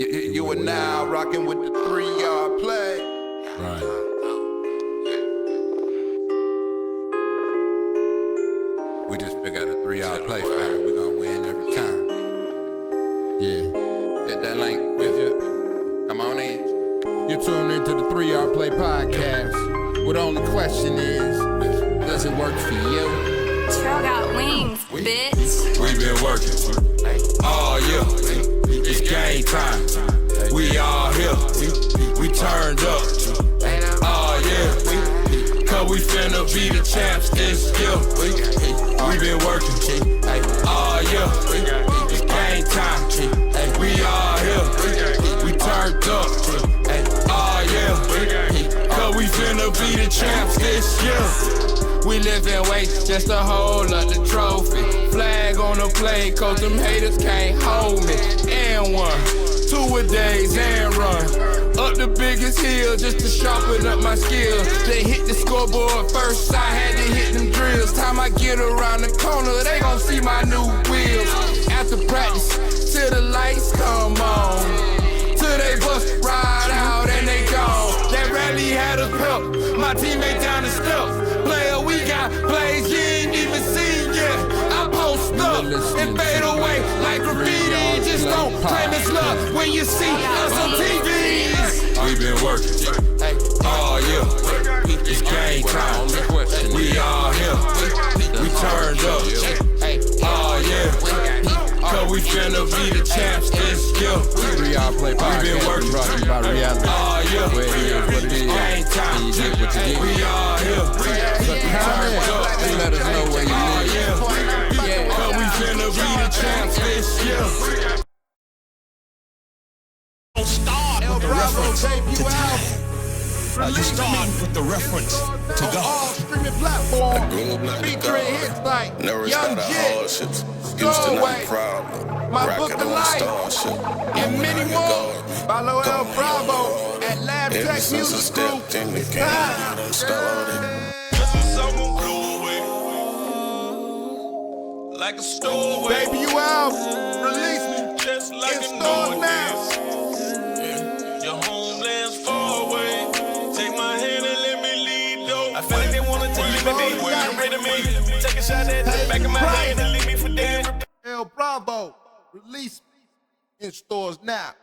You are now rocking with the 3-yard play. Right. We just figured out a 3-yard play, fam. We're gonna win every time. Yeah. Hit that link with you. Come on in. You're tuned into the 3-Yard Play podcast. Well, the only question is, does it work for you? Trail got wings, bitch. We've been working all year. It's game time. We all here. We turned up. Oh yeah. Cause we finna be the champs this year. We been working all year. It's game time. We all here. We turned up. Oh yeah. Cause we finna be the champs this year. We live in weight just to hold up the trophy. Flag on the plate, cause them haters can't hold me. And 1, 2-a-days and run up the biggest hill just to sharpen up my skills. They hit the scoreboard first, I had to hit them drills. Time I get around the corner, they gon' see my new wheels. After practice, till the lights come on, till they bust ride out and they gone. That rally had us help, my teammate down the steps. Player, we got plays you ain't even seen yet. I post up and fade away like graffiti. Just don't claim it's love when you see us on TV. We been working all year. It's game time. We all here. We turned up. Oh yeah. Cause we finna be the champs this year. 3-yard play podcast. We been working brought to you by reality. all year. Where it is, what it is. Game time. You get what you get. We all here. So comment and let us know where you live. Yeah. Cause we finna be the champs this year. Don't start with the reference to today. You start with the reference to On God. all streaming platforms, Grew up like a featuring dog. hits like Never Young had a Jit, hardships. Used to not Stowaway, a problem. My Rockin' Book of on Life, Starship. and Now many you more. going. Follow El Going Bravo on. at Lab Ever Tech since I Music Group. stepped in the It's game, time. you done started. Like a stowaway, Baby, you out. Release me. just like In a stores now. Your homeland's far away. Take my hand and let me lead, though. I feel like they wanna take me, baby. Where you ready me? Take a shot at the back of my hand and leave me for dead. El Bravo. Release me. In stores now.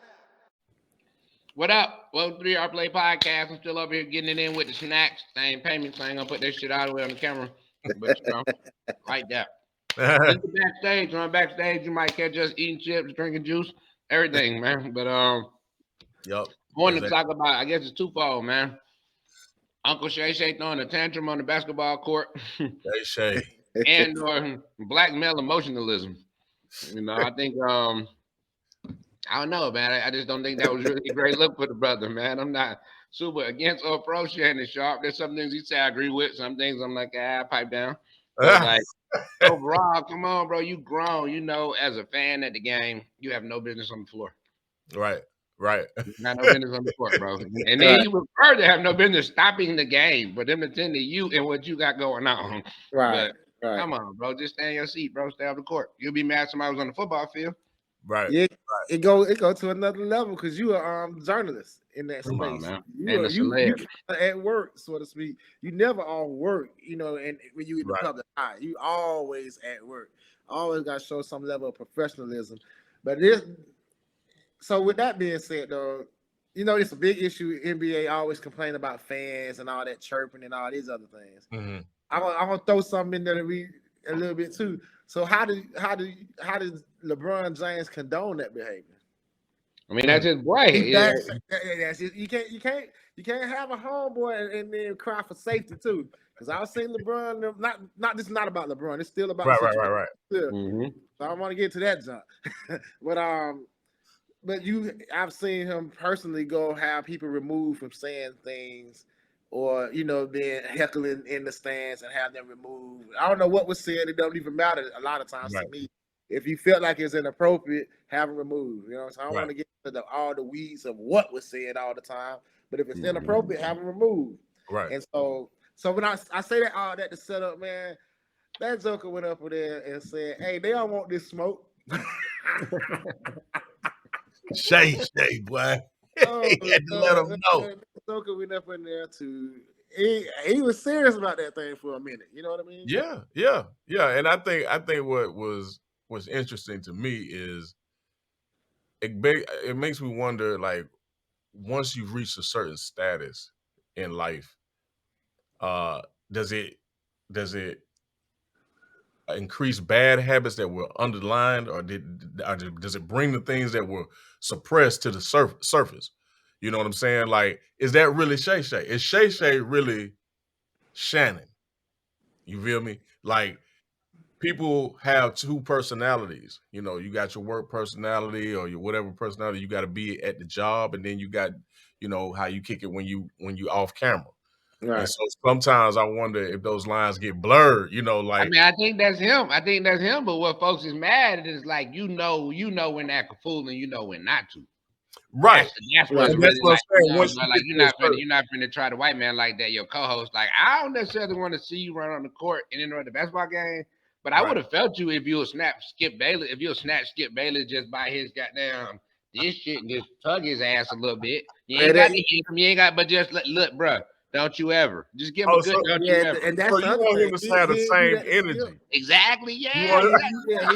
What up? Welcome to the 3-Yard Play podcast. I'm still over here getting it in with the snacks. They ain't pay me, so I ain't gonna put that shit all the way on the camera. But you know, like that. This is backstage. On backstage, you might catch us eating chips, drinking juice, everything, man. But Yup. I wanted to talk about, I guess it's twofold, man. Uncle Shay Shay throwing a tantrum on the basketball court, Hey, Shay. and or black male emotionalism. You know, I think I don't know, man. I just don't think that was really a great look for the brother, man. I'm not super against or pro Shannon Sharp. There's some things he say I agree with. Some things I'm like, pipe down. But like overall, come on, bro. You grown. You know, as a fan at the game, you have no business on the floor. Right. You got no business on the court, bro. And then you would further have no business stopping the game for them to tend to you and what you got going on. Right. Come on, bro. Just stay in your seat, bro. Stay off the court. You'll be mad somebody was on the football field. Right. Yeah, it go to another level because you are journalist in that Come space. on, man. You And are a you celeb. at work, so to speak. You never on work, you know, and when you in the Right. public eye, you always at work. Always got to show some level of professionalism. But this, so with that being said, though, you know, it's a big issue. NBA always complain about fans and all that chirping and all these other things. Mhm. I'm gonna throw something in there to read a little bit too. So how does LeBron James condone that behavior? I mean, that's his boy. Yeah. That's it. You can't have a homeboy and then cry for safety too. Because I've seen LeBron. This is not about LeBron. It's still about Right. still. Mhm. So I want to get to that jump. but I've seen him personally go have people removed from saying things, or being heckling in the stands and have them removed. I don't know what was said. It don't even matter a lot of times to me. If you felt like it's inappropriate, have them removed. So I don't want to get into all the weeds of what was said all the time. But if it's inappropriate, have them removed. Right. And so when I say that all that to set up, man, that joker went up there and said, "Hey, they don't want this smoke." Shay, boy. Oh, He had to let him know. Stoker went up in there to. He was serious about that thing for a minute. You know what I mean? Yeah. And I think what was interesting to me is it makes me wonder, like, once you've reached a certain status in life, uh, does it increase bad habits that were underlined, or does it bring the things that were suppressed to the surface? You know what I'm saying? Like, is that really Shay Shay? Is Shay Shay really Shannon? You feel me? Like, people have two personalities. You know, you got your work personality or your whatever personality you got to be at the job, and then you got, how you kick it when you off camera. And Right. so sometimes I wonder if those lines get blurred. I Like, mean, I think that's him. But what folks is mad at is like, you know when that could fool and you know when not to. right. That's what's And that's really what I'm like, saying. Once you like get to a certain, you're not finna try to white man like that. Your co-host, like, I don't necessarily want to see you run on the court and interrupt the basketball game, but I right. would have felt you if you would snap Skip Bayless, Skip Bayless just by his goddamn this shit and just tug his ass a little bit. You ain't got to hit him. You ain't got, but just look, bro. Don't you ever just give him a good? So, Don't you ever? And that's so the you other want him thing. to have the He do same that to Skip. energy? Exactly. You Yeah. want him,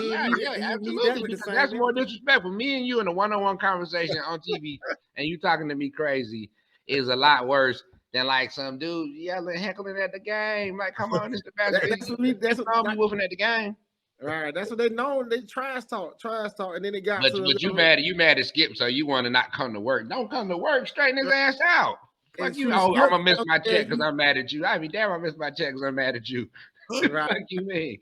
He Yeah, need that absolutely. with the Because same that's more energy. disrespectful. Me and you in a one-on-one conversation on TV, and you talking to me crazy is a lot worse than like some dude yelling, heckling at the game. Like, come on, it's the best. That's what we. That's I'll be what. woofing at the game. Right. That's what they know. They trash talk, and then it got But to. you mad at Skip, so you want to not come to work. Don't come to work. Straighten his ass out. Fuck you. Oh, I'm gonna miss my check because I'm mad at you. I mean, damn, I missed my check because I'm mad at you. Right. Fuck you mean?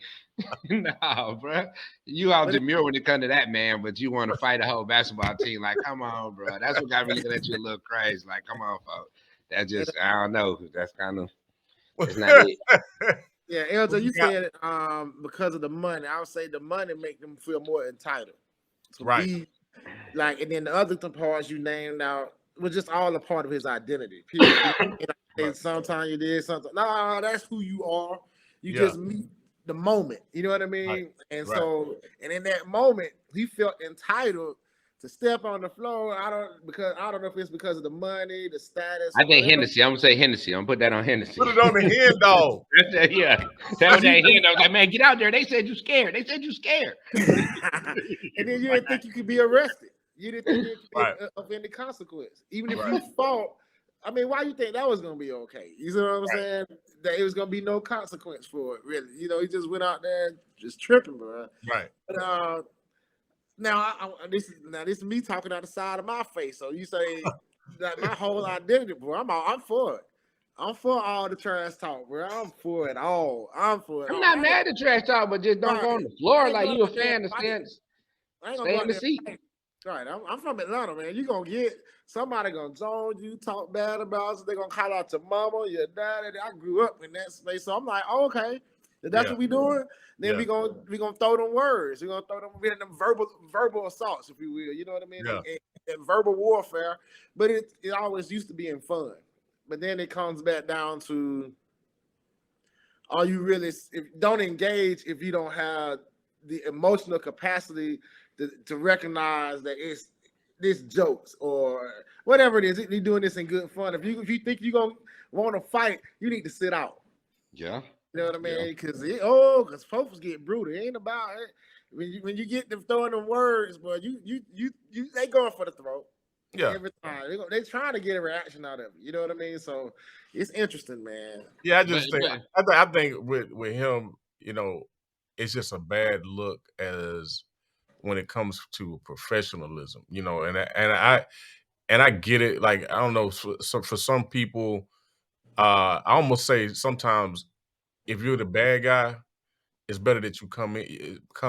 No, bro. You all demure when it comes to that, man, but you want to fight a whole basketball team. Like, come on, bro. That's what got me looking at you a little crazy. Like, come on, folks. That just, I don't know. That's kind of, it's not it. Yeah, Elder, you said because of the money. I would say the money make them feel more entitled. To right. be like, and then the other parts you named out was just all a part of his identity. Right. Sometimes you did something. No, that's who you are. You just meet the moment. You know what I mean? Right. And so, and in that moment, he felt entitled to step on the floor. I don't know if it's because of the money, the status. I think Hennessy. I'm gonna say Hennessy. I'm gonna put that on Hennessy. Put it on the hen dog. Yeah. That was that hen dog. Like, man, get out there. They said you scared. And then you didn't think you could be arrested. You didn't think it could be of any consequence. Even if you fought, I mean, why you think that was gonna be okay? You know what I'm saying? That it was gonna be no consequence for it, really. You know, he just went out there just tripping, bro. Right. But now this is me talking out the side of my face. So you say that my whole identity, bro. I'm for it. I'm for all the trash talk, bro. I'm for it all. I'm not mad at trash talk, but just don't go on the floor like you a fan of stay in the seat. Right. I'm from Atlanta, man. You gonna get somebody gonna zone you, talk bad about you. They're gonna call out your mama, your daddy. I grew up in that space, so I'm like, oh, okay. If that's what we doing, then we gonna throw them words. We're gonna throw them verbal assaults, if you will. You know what I mean? Yeah. And verbal warfare. But it always used to be in fun. But then it comes back down to, are you really don't engage if you don't have the emotional capacity to recognize that it's jokes or whatever it is. You're doing this in good fun. If you think you're gonna want to fight, you need to sit out. Yeah. You know what I mean? Because folks get brutal. It ain't about it. When you get them throwing them words, but you they going for the throat. Yeah. Every time they trying to get a reaction out of it. You know what I mean? So it's interesting, man. Yeah, I think with him, you know, it's just a bad look as when it comes to professionalism, you know, and I get it. Like, I don't know, for some people, I almost say sometimes if you're the bad guy, it's better that you come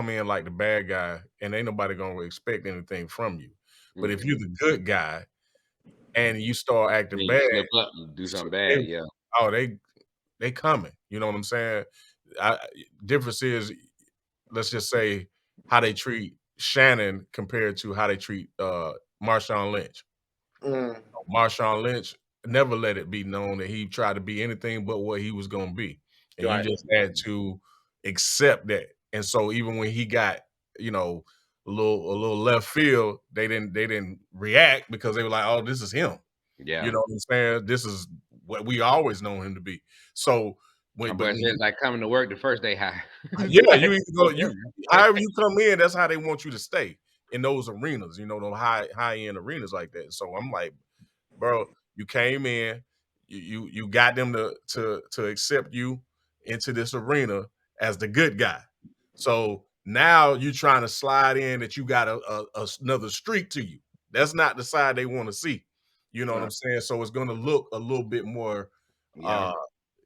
in like the bad guy, and ain't nobody gonna expect anything from you. But if you're the good guy and you start acting bad, slip up and do something bad, they coming. You know what I'm saying? Difference is, let's just say, how they treat Shannon compared to how they treat Marshawn Lynch. Marshawn Lynch never let it be known that he tried to be anything but what he was going to be. And you just had to accept that. And so even when he got, you know, little left field, they didn't react because they were like, oh, this is him. Yeah. You know what I'm saying? This is what we always known him to be. So My when boy says like coming to work the first day high. yeah, you either go however you come in, that's how they want you to stay in those arenas, you know, those high end arenas like that. So I'm like, bro, you came in, you got them to accept you into this arena as the good guy. So now you trying to slide in that you got another streak to you. That's not the side they want to see. You know what I'm saying? So it's going to look a little bit more Yeah.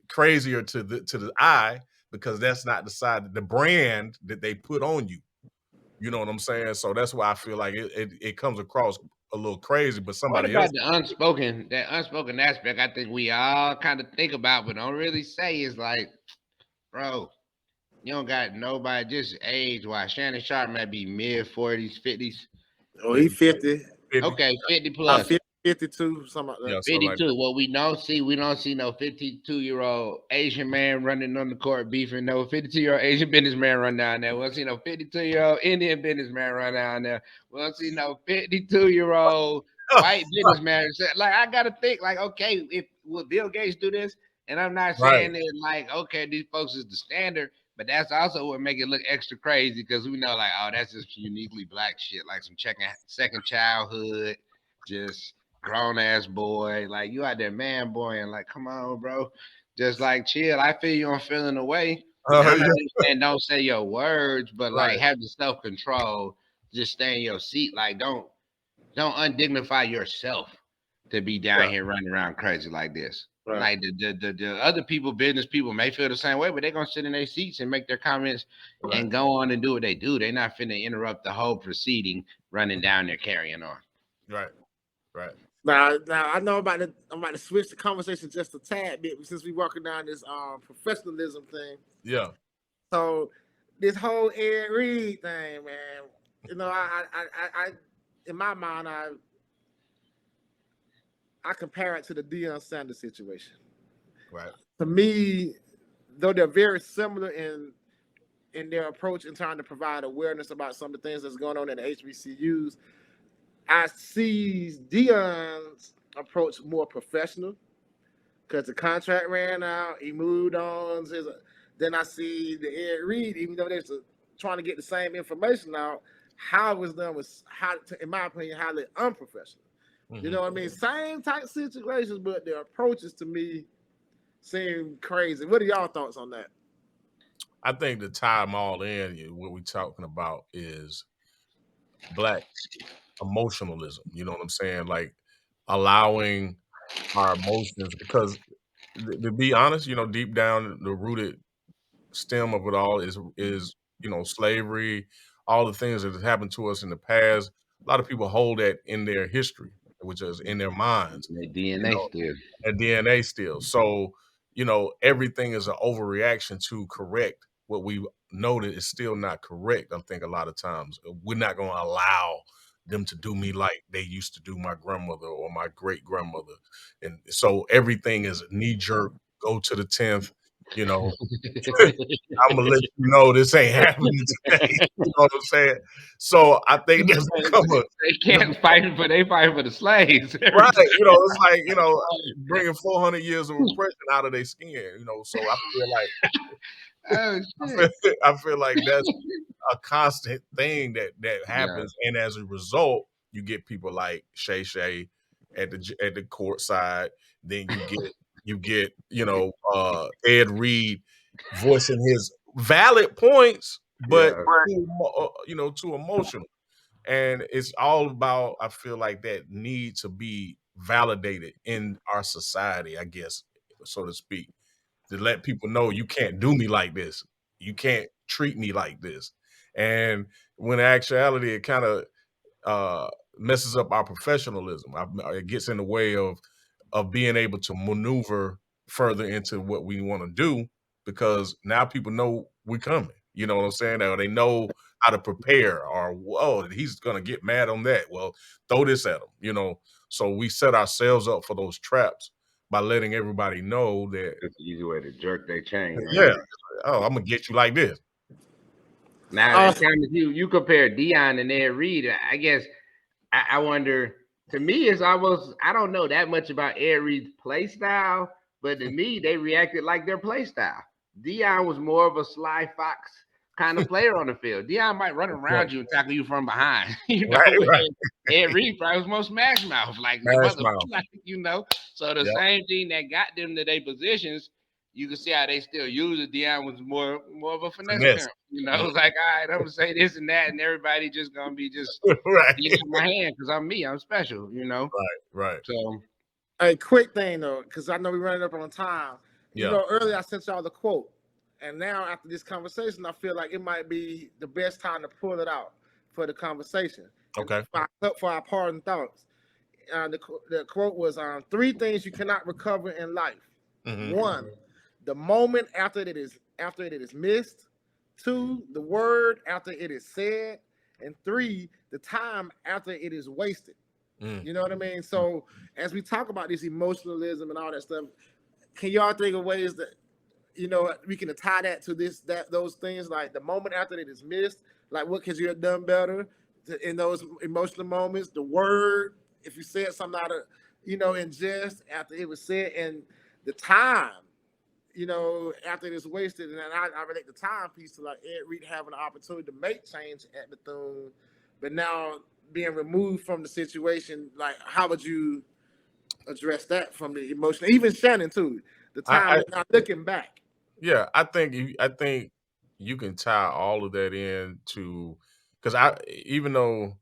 crazier to the eye because that's not the side the brand that they put on you. You know what I'm saying? So that's why I feel like it comes across a little crazy, but What somebody else. about that unspoken aspect? I think we all kind of think about, but don't really say is like, bro, you don't got nobody just age wise. Shannon Sharp might be mid 40s, 50s. Oh, he 50. 50. Okay, 50 Uh, plus. 50, 52, something like Yeah, that. something like 52. What we don't see no 52-year-old Asian man running on the court beefing. No 52-year-old Asian businessman run down there. We don't see no 52-year-old Indian businessman run down there. We don't see no 52-year-old white businessman. Like I gotta think, like, okay, if will Bill Gates do this? And I'm not right. saying that like, okay, these folks is the standard, but that's also what make it look extra crazy because we know, like, oh, that's just uniquely black shit, like some checking second childhood, just grown ass boy. Like you out there man boy and like, come on, bro. Just like chill. I feel you on feeling away. And I'm not Yeah, even saying don't say your words, but like right. have the self control. Just stay in your seat. Like don't undignify yourself to be down Yeah, here running around crazy like this. Right. Like the other people, business people may feel the same way, but they're gonna sit in their seats and make their comments right. and go on and do what they do. They're not finna interrupt the whole proceeding running down there carrying on. Right. Right. Now I know I'm about to switch the conversation just a tad bit since we walking down this professionalism thing. Yeah. So this whole Ed Reed thing, man. You know, I in my mind, I compare it to the Deion Sanders situation. Right. To me, though they're very similar in their approach in trying to provide awareness about some of the things that's going on in the HBCUs, I see Deion's approach more professional because the contract ran out. He moved on. Then I see the Ed Reed, even though they're trying to get the same information out, how it was done was, in my opinion, highly unprofessional. You know what I mean? Same type situations, but their approaches to me seem crazy. What are y'all thoughts on that? I think to tie them all in, what we're talking about is black emotionalism. You know what I'm saying? Like allowing our emotions, because to be honest, you know, deep down the rooted stem of it all is slavery, all the things that have happened to us in the past. A lot of people hold that in their history, which is in their minds. Their You DNA know, still. a DNA still. So, everything is an overreaction to correct what we know that is still not correct. I think a lot of times we're not going to allow them to do me like they used to do my grandmother or my great grandmother. And so everything is knee jerk, go to the 10th, you know, I'm gonna let you know this ain't happening today. You know what I'm saying? So I think that's become They can't fight for they fight for the slaves. right. It's like, bringing 400 years of repression out of their skin, so I feel like Oh I shit. I feel like that's a constant thing that Yeah. happens, and as a result, you get people like Shay Shay at the courtside. Then you get Ed Reed voicing his valid points, but Yeah. too emotional. And it's all about, I feel like, that need to be validated in our society, I guess, so to speak, to let people know you can't do me like this. You can't treat me like this. And when in actuality, it kind of messes up our professionalism. It gets in the way of being able to maneuver further into what we want to do, because now people know we're coming. You know what I'm saying? Or they know how to prepare, or whoa, he's gonna get mad on that. Well, throw this at him. So we set ourselves up for those traps by letting everybody know that, That's the easy way to jerk their chain right yeah, there. oh, I'm gonna get you like this. Now, Uh, Thomas, you compare Dion and Ed Reed. I guess I wonder. To me, it's almost I don't know that much about Ed Reed's play style, but to me, they reacted like their play style. Dion was more of a sly fox kind of player on the field. Dion might run Good point. around you and tackle you from behind, Right, but right. Ed Reed probably was more smash mouth, Smash mouth. So the Yeah, same thing that got them to their positions, you can see how they still use it. Dion was more of a finesse finesse. pimp. Mhm. It's like, all right, I'm gonna say this and that, and everybody just gonna be just Right, eating out my hand because I'm me, I'm special. right, right. So a quick thing though, because I know we're running up on time. Yeah. Earlier I sent y'all the quote, and now after this conversation, I feel like it might be the best time to pull it out for the conversation and Okay. for our parting thoughts. The quote was, three things you cannot recover in life. Hmm. One, the moment after it is missed. Two, the word after it is said. And three, the time after it is wasted. Mm. You know what I mean? So as we talk about this emotionalism and all that stuff, can y'all think of ways that we can tie that to those things, like the moment after it is missed, like what could you have done better in those emotional moments? The word, if you said something out of in jest after it was said, and the time, after it is wasted. And I relate the time piece to like Ed Reed having the opportunity to make change at Bethune, but now being removed from the situation. Like, how would you address that from the emotion? Even Shannon too. The time I now looking back. Yeah, I think you can tie all of that in to because I even though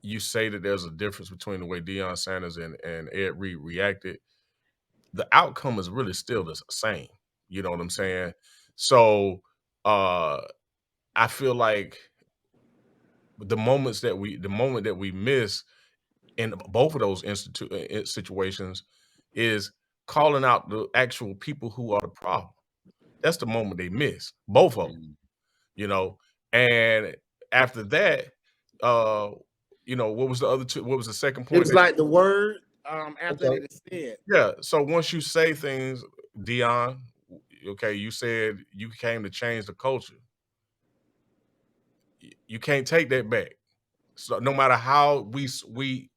you say that there's a difference between the way Deion Sanders and Ed Reed reacted, the outcome is really still the same. You know what I'm saying? So uh I feel like the moment that we miss in both of those situations is calling out the actual people who are the problem. That's the moment they miss, both of them. mm, You know, and after that, uh, what was the other two? What was the second It point was that like the word after okay. it is said. Yeah. So once you say things, Dion, okay, you said you came to change the culture. You can't take that back. So no matter how we sweep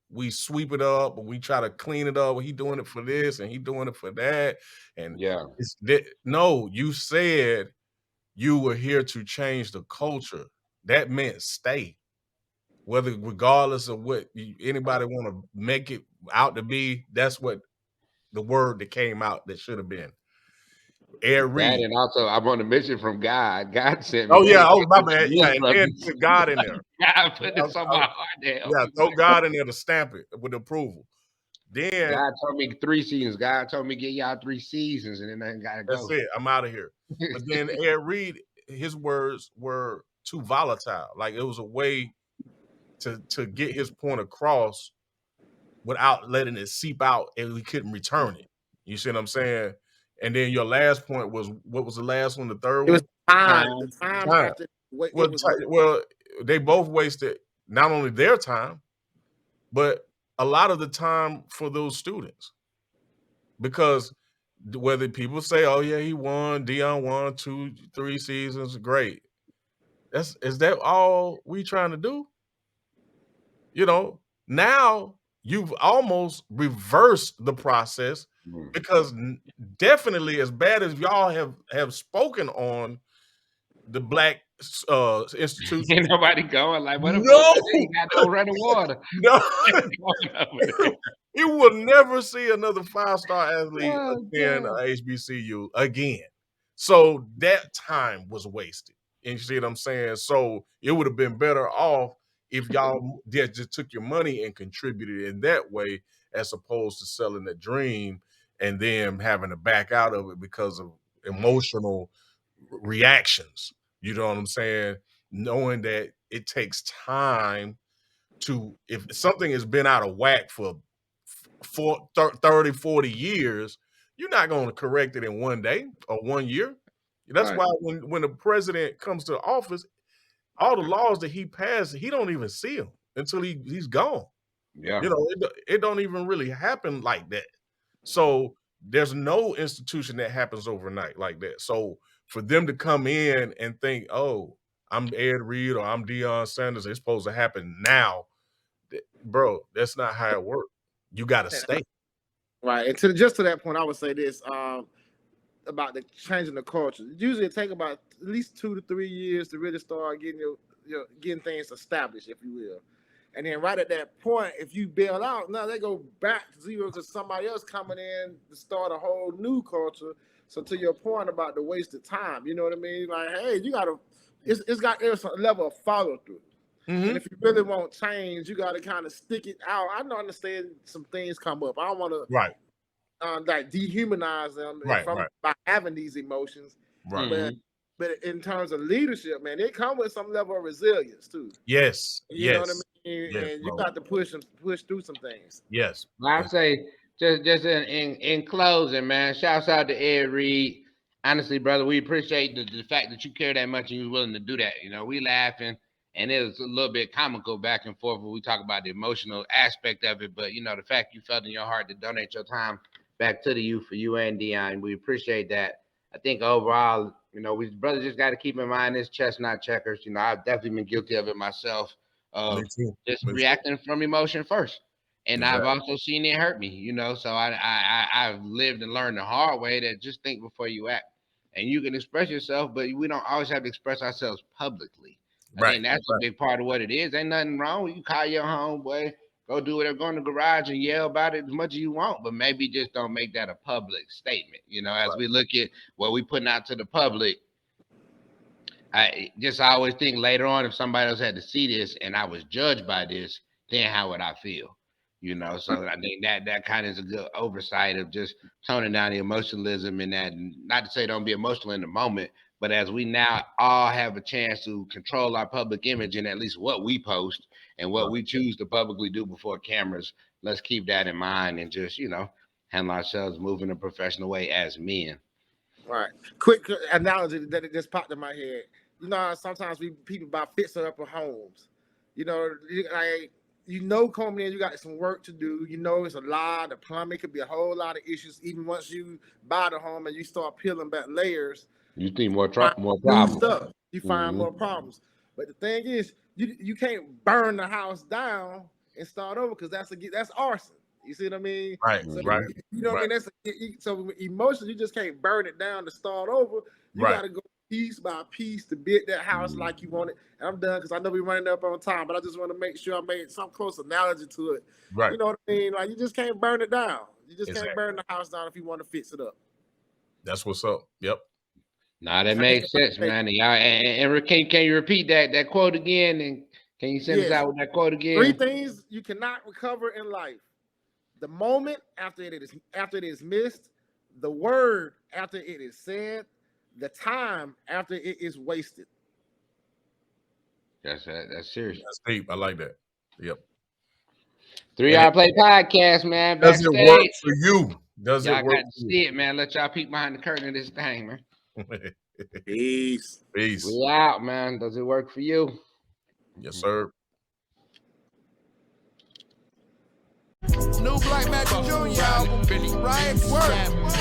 it up or we try to clean it up, well, he doing it for this and he doing it for that, and yeah, it's that no, you said you were here to change the culture. That meant stay. Whether regardless of what anybody want to make it out to be, that's what the word that came out that should have been. Air that Reed. and also I want to mention from God. God sent me, Oh yeah, hey, oh my what you bad. Yeah, do, and brother? then put God in there. God Yeah, put this on my heart to help yeah, you. throw God in there to stamp it with approval. Then God told me 3 seasons. God told me get y'all 3 seasons, and then I gotta that's go. it. I'm out of here. But then Air Reed, his words were too volatile. Like it was a way to get his point across without letting it seep out and we couldn't return it. You see what I'm saying? And then your last point was what was the last one? The third It was one? time. The Time. time Time. after Well, it was. well, they both wasted not only their time, but a lot of the time for those students because whether people say, "Oh yeah, he won, Dion won 2, 3 seasons, great." Is that all we trying to do? You know, now you've almost reversed the process Mm. because definitely as bad as y'all have spoken on the black institutes, Ain't nobody going like what about no, they ain't got no running water no, going over there. you will never see another 5-star athlete Oh attend God. HBCU again. So that time was wasted. And you see what I'm saying? So it would have been better off if y'all just took your money and contributed in that way, as opposed to selling the dream and then having to back out of it because of emotional reactions. You know what I'm saying? Knowing that it takes time to if something has been out of whack for 30, 40 years, you're not going to correct it in one day or 1 year. That's Right. why when the president comes to office, all the laws that he passed, he don't even see them until he's gone. Yeah. You know, it don't even really happen like that. So there's no institution that happens overnight like that. So for them to come in and think, oh, I'm Ed Reed or I'm Deion Sanders. It's supposed to happen now. Bro, that's not how it works. You got to stay. Right. And just to that point, I would say this about the changing the culture. Usually it takes about at least 2 to 3 years to really start getting things established, if you will. And then right at that point, if you bail out, now they go back to zero because somebody else coming in to start a whole new culture. So to your point about the wasted time, you know what I mean? Like, hey, you gotta, there's a level of follow through. Mm-hmm. And if you really want change, you got to kind of stick it out. I don't understand some things come up. I don't want to like dehumanize them by having these emotions. Right. But in terms of leadership, man, they come with some level of resilience too. Yes. You know what I mean? Yes, and you got to push through some things. Yes. I say just in closing, man. Shouts out to Ed Reed. Honestly, brother, we appreciate the fact that you care that much and you're willing to do that. You know, we laughing. And it was a little bit comical back and forth when we talk about the emotional aspect of it. But, you know, the fact you felt in your heart to donate your time back to the youth for you and Deion, we appreciate that. I think overall, you know, we brothers just got to keep in mind this chess, not checkers. You know, I've definitely been guilty of it myself. Just reacting from emotion first. And I've also seen it hurt me, you know. So I've lived and learned the hard way that just think before you act. And you can express yourself, but we don't always have to express ourselves publicly. I think that's a big part of what it is. Ain't nothing wrong. You call your homeboy, go do whatever, go in the garage and yell about it as much as you want, but maybe just don't make that a public statement. You know, as we look at what we putting out to the public, I always think later on, if somebody else had to see this and I was judged by this, then how would I feel? You know, so I think that kind of is a good oversight of just toning down the emotionalism and that, not to say don't be emotional in the moment, but as we now all have a chance to control our public image and at least what we post and what we choose to publicly do before cameras, let's keep that in mind and just, you know, handle ourselves, move in a professional way as men. Right. Quick analogy that it just popped in my head. You know, sometimes people buy fixer upper homes. You know, coming in, you got some work to do. You know, it's a lot. The plumbing could be a whole lot of issues. Even once you buy the home and you start peeling back layers, you see more problems. Stuff. You find more problems. But the thing is, you can't burn the house down and start over because that's arson. You see what I mean? Right. So, right. You know what I mean? So emotions, you just can't burn it down to start over. You got to go piece by piece to build that house like you want it. And I'm done because I know we're running up on time, but I just want to make sure I made some close analogy to it. Right. You know what I mean? Like you just can't burn it down. You just can't burn the house down if you want to fix it up. That's what's up. Yep. Nah, that makes sense, man. And can you repeat that quote again? And can you send us out with that quote again? 3 things you cannot recover in life: the moment after it is missed, the word after it is said, the time after it is wasted. That's serious. That's deep. I like that. Yep. 3 Hour Play Podcast, man. Does it work for you? Does y'all it work? Got to see it, man. Let y'all peek behind the curtain of this thing, man. Peace. We out, man. Does it work for you? Yes, sir. New Black Magic Jr. album, Riot's Work,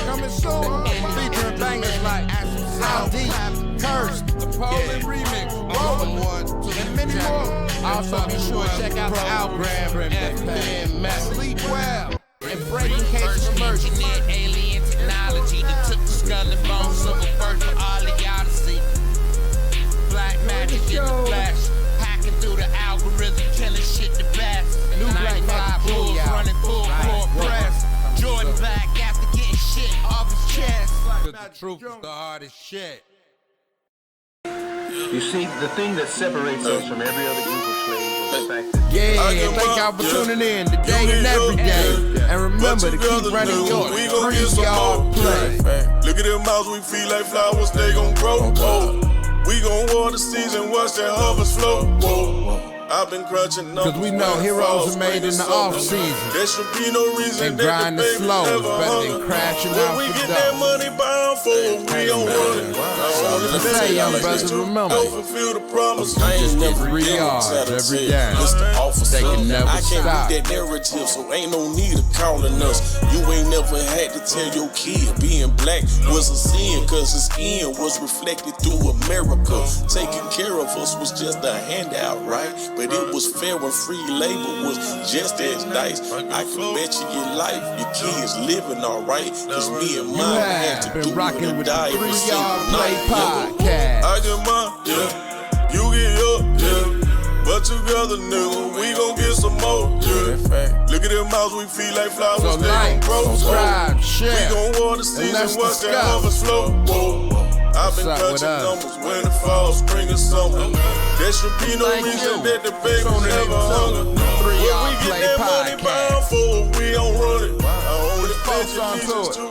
coming soon. Featuring bangers like How Deep, Cursed, the Poland Remix, Rolling, and many more. Also be sure to check out the album and Sleep Well, and Breaking Cases Emerging. Alien technology that took the skull and bones, so first for all of y'all to see. Black Magic in the flash, hacking through the algorithm, killing shit the best. New Black Magic Bulls running full court press. Jordan back after getting shit off his chest. The truth is the hardest shit. You see, the thing that separates us from every other group of slaves is the fact that thank y'all for tuning in today and every day. And remember to keep running your 3 Yard Play. Look at them mouths, we feel like flowers, they gon' grow. We gon' water the season, watch that harvest flow. I've been crunching Cause we know heroes are made in the off season. There should be no reason And that grind the is baby slow, never better than hung. crashing When out we for get dough. that money bound for it, we don't want it. Say, young brother, remember, Don't fulfill the promise. I ain't never 3 been yards to every tell game. Mr. Officer, They can never I can't stop. read that narrative, so ain't no need of calling us. You ain't never had to tell your kid being black was a sin, cause his skin was reflected through America. Taking care of us was just a handout, right? But it was fair when free labor was just as nice. I can bet you your life, your kids living alright. Cause me and mine had to been do rocking it with or the die 3 every single Yard Play night. podcast. I get mine, yeah. You get yours, yeah. But together, nigga, we gon' get some more, yeah. Look at them mouths, we feel like flowers. So they like, gon' grow, subscribe, We share, gon' water and let's season, watch that discuss. harvest flow. Whoa. I've been What's up with crunching us? numbers, winter, fall, spring, and summer. There should be no Thank reason you. that the baby Tuning in never to hunger. 3 When Yard we get Play that money podcast. bound for it, we don't run it. I only Put a pledge focus on allegiance to it. to